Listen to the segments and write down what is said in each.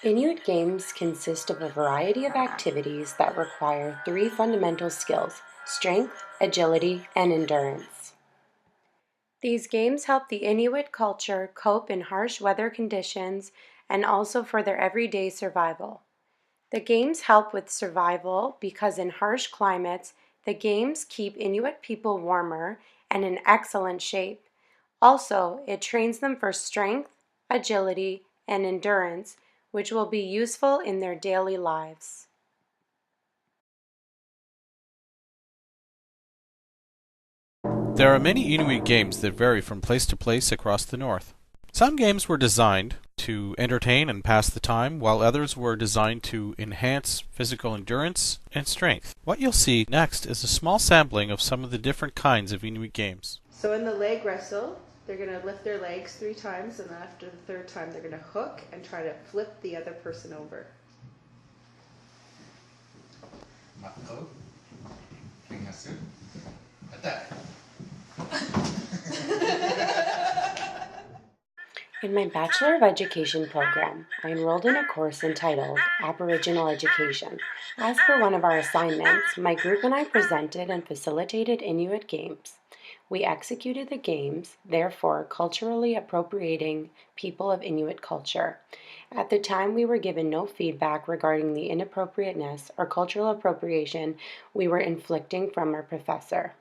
Inuit games consist of a variety of activities that require three fundamental skills: strength, agility, and endurance. These games help the Inuit culture cope in harsh weather conditions and also for their everyday survival. The games help with survival because in harsh climates, the games keep Inuit people warmer and in excellent shape. Also, it trains them for strength, agility, and endurance, which will be useful in their daily lives. There are many Inuit games that vary from place to place across the north. Some games were designed to entertain and pass the time, while others were designed to enhance physical endurance and strength. What you'll see next is a small sampling of some of the different kinds of Inuit games. So in the leg wrestle, they're going to lift their legs 3 times, and then after the third time, they're going to hook and try to flip the other person over. Mako, Pingasu, attack. In my Bachelor of Education program, I enrolled in a course entitled Aboriginal Education. As per one of our assignments, my group and I presented and facilitated Inuit games. We executed the games, therefore culturally appropriating people of Inuit culture. At the time, we were given no feedback regarding the inappropriateness or cultural appropriation we were inflicting from our professor.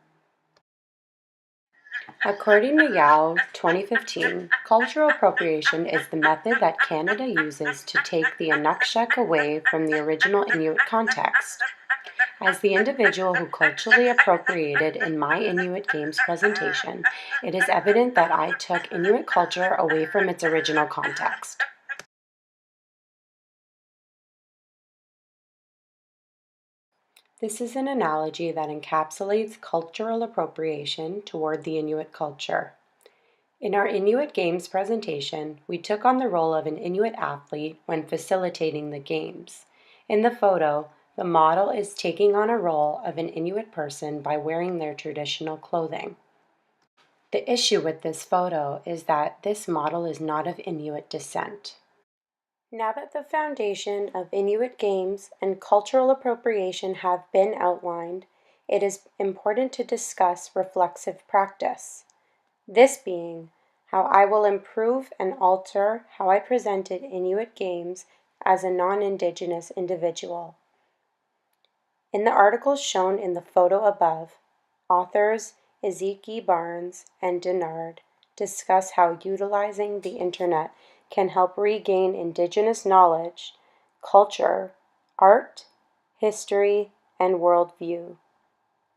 According to Yao 2015, cultural appropriation is the method that Canada uses to take the Inukshuk away from the original Inuit context. As the individual who culturally appropriated in my Inuit Games presentation, it is evident that I took Inuit culture away from its original context. This is an analogy that encapsulates cultural appropriation toward the Inuit culture. In our Inuit Games presentation, we took on the role of an Inuit athlete when facilitating the games. In the photo, the model is taking on a role of an Inuit person by wearing their traditional clothing. The issue with this photo is that this model is not of Inuit descent. Now that the foundation of Inuit games and cultural appropriation have been outlined, it is important to discuss reflexive practice. This being how I will improve and alter how I presented Inuit games as a non-Indigenous individual. In the articles shown in the photo above, authors Ezekiel Barnes and Denard discuss how utilizing the internet can help regain Indigenous knowledge, culture, art, history, and worldview.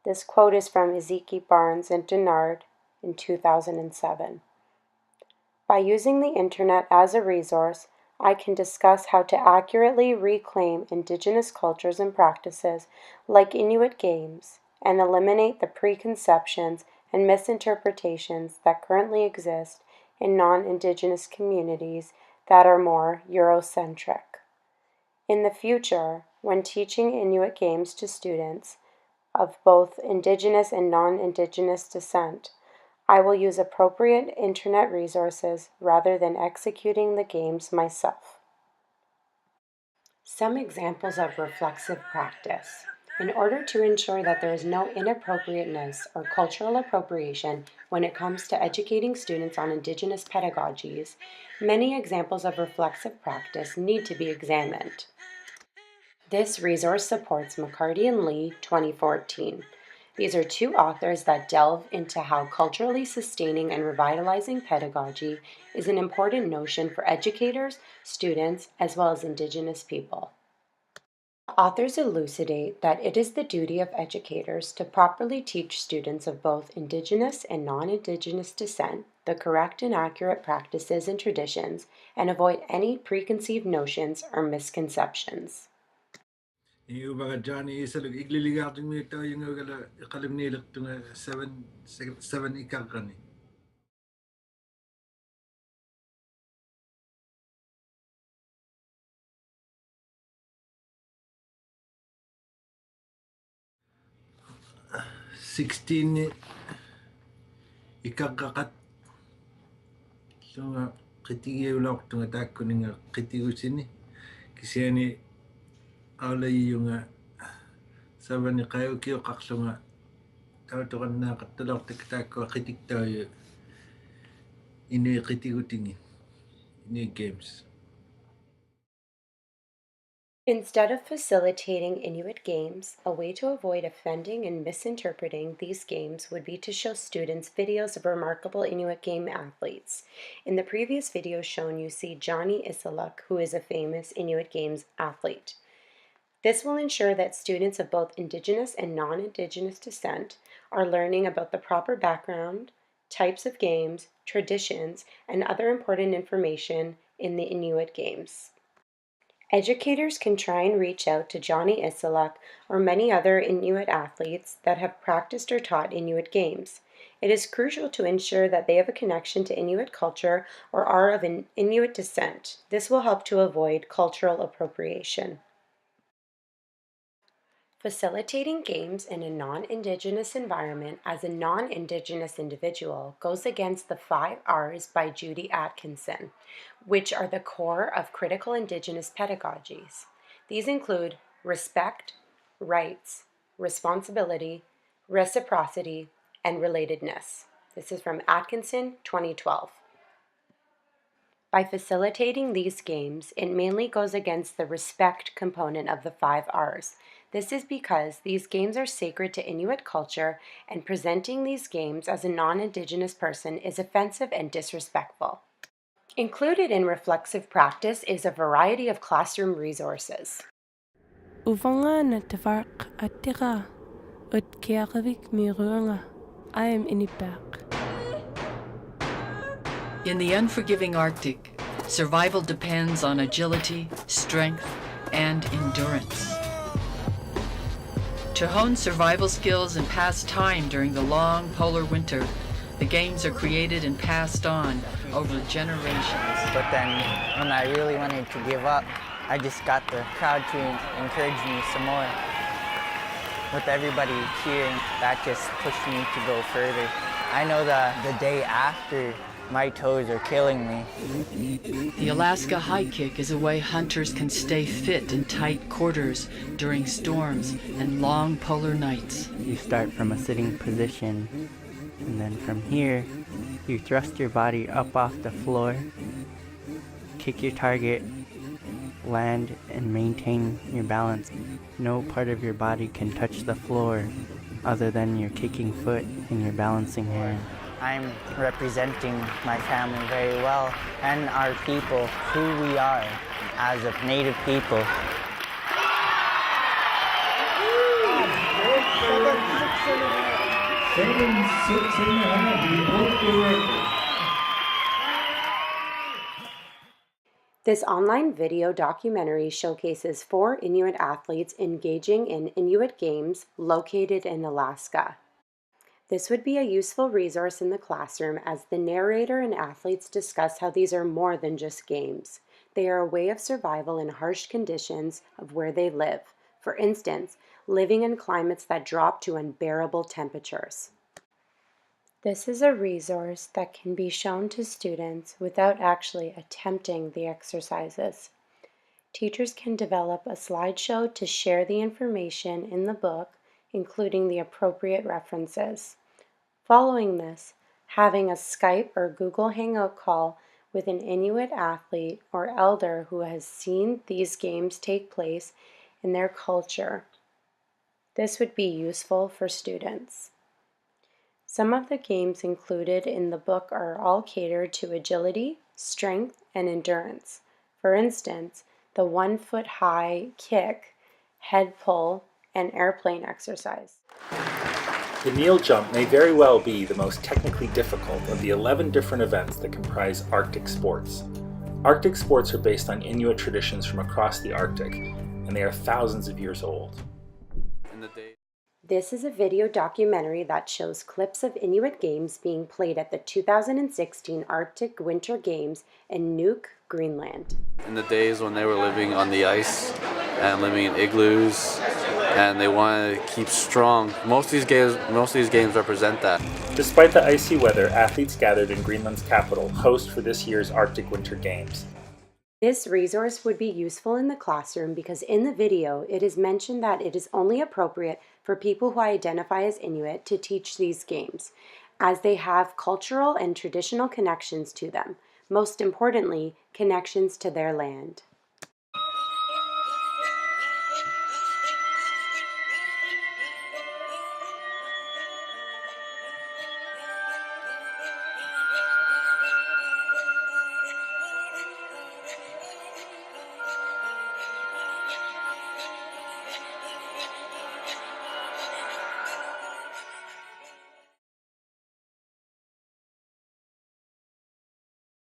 This quote is from Ezekiel Barnes and Denard in 2007. By using the internet as a resource, I can discuss how to accurately reclaim Indigenous cultures and practices like Inuit games and eliminate the preconceptions and misinterpretations that currently exist in non-Indigenous communities that are more Eurocentric. In the future, when teaching Inuit games to students of both Indigenous and non-Indigenous descent, I will use appropriate internet resources rather than executing the games myself. Some examples of reflexive practice. In order to ensure that there is no inappropriateness or cultural appropriation when it comes to educating students on Indigenous pedagogies, many examples of reflexive practice need to be examined. This resource supports McCarty and Lee 2014. These are two authors that delve into how culturally sustaining and revitalizing pedagogy is an important notion for educators, students, as well as Indigenous people. Authors elucidate that it is the duty of educators to properly teach students of both Indigenous and non-Indigenous descent the correct and accurate practices and traditions and avoid any preconceived notions or misconceptions. Yung baga Johnny isalog igliligating mo ito yung kalimnilak ito nga seven ikang kani. 16 ikang kakat so nga kitigiyo lang ito nga tako nga kitigo sini Kisiani aulay yung saban ni kayo kiyo kaksunga. Tao to kan na katulak tiktak ko kitik tayo Inuit kitigutingin. Inuit games. Instead of facilitating Inuit games, a way to avoid offending and misinterpreting these games would be to show students videos of remarkable Inuit game athletes. In the previous video shown, you see Johnny Isaluk, who is a famous Inuit games athlete. This will ensure that students of both Indigenous and non-Indigenous descent are learning about the proper background, types of games, traditions, and other important information in the Inuit games. Educators can try and reach out to Johnny Isaluk or many other Inuit athletes that have practiced or taught Inuit games. It is crucial to ensure that they have a connection to Inuit culture or are of an Inuit descent. This will help to avoid cultural appropriation. Facilitating games in a non-Indigenous environment as a non-Indigenous individual goes against the 5 R's by Judy Atkinson, which are the core of critical Indigenous pedagogies. These include respect, rights, responsibility, reciprocity, and relatedness. This is from Atkinson, 2012. By facilitating these games, it mainly goes against the respect component of the 5 R's. This is because these games are sacred to Inuit culture, and presenting these games as a non-Indigenous person is offensive and disrespectful. Included in reflexive practice is a variety of classroom resources. Uvanga na tavark atira ut kiakavik mirunga. I am Inupiaq. In the unforgiving Arctic, survival depends on agility, strength, and endurance. To hone survival skills and pass time during the long polar winter, the games are created and passed on over generations. But then, when I really wanted to give up, I just got the crowd to encourage me some more. With everybody cheering, that just pushed me to go further. I know that the day after, my toes are killing me. The Alaska high kick is a way hunters can stay fit in tight quarters during storms and long polar nights. You start from a sitting position, and then from here, you thrust your body up off the floor, kick your target, land, and maintain your balance. No part of your body can touch the floor other than your kicking foot and your balancing hand. I'm representing my family very well and our people, who we are as a Native people. This online video documentary showcases 4 Inuit athletes engaging in Inuit games located in Alaska. This would be a useful resource in the classroom as the narrator and athletes discuss how these are more than just games. They are a way of survival in harsh conditions of where they live. For instance, living in climates that drop to unbearable temperatures. This is a resource that can be shown to students without actually attempting the exercises. Teachers can develop a slideshow to share the information in the book, including the appropriate references. Following this, having a Skype or Google Hangout call with an Inuit athlete or elder who has seen these games take place in their culture. This would be useful for students. Some of the games included in the book are all catered to agility, strength, and endurance. For instance, the 1-foot-high kick, head pull, and airplane exercise. The kneel jump may very well be the most technically difficult of the 11 different events that comprise Arctic sports. Arctic sports are based on Inuit traditions from across the Arctic, and they are thousands of years old. This is a video documentary that shows clips of Inuit games being played at the 2016 Arctic Winter Games in Nuuk, Greenland. In the days when they were living on the ice and living in igloos, and they wanted to keep strong. Most of these games represent that. Despite the icy weather, athletes gathered in Greenland's capital, host for this year's Arctic Winter Games. This resource would be useful in the classroom because in the video it is mentioned that it is only appropriate for people who identify as Inuit to teach these games, as they have cultural and traditional connections to them, most importantly, connections to their land.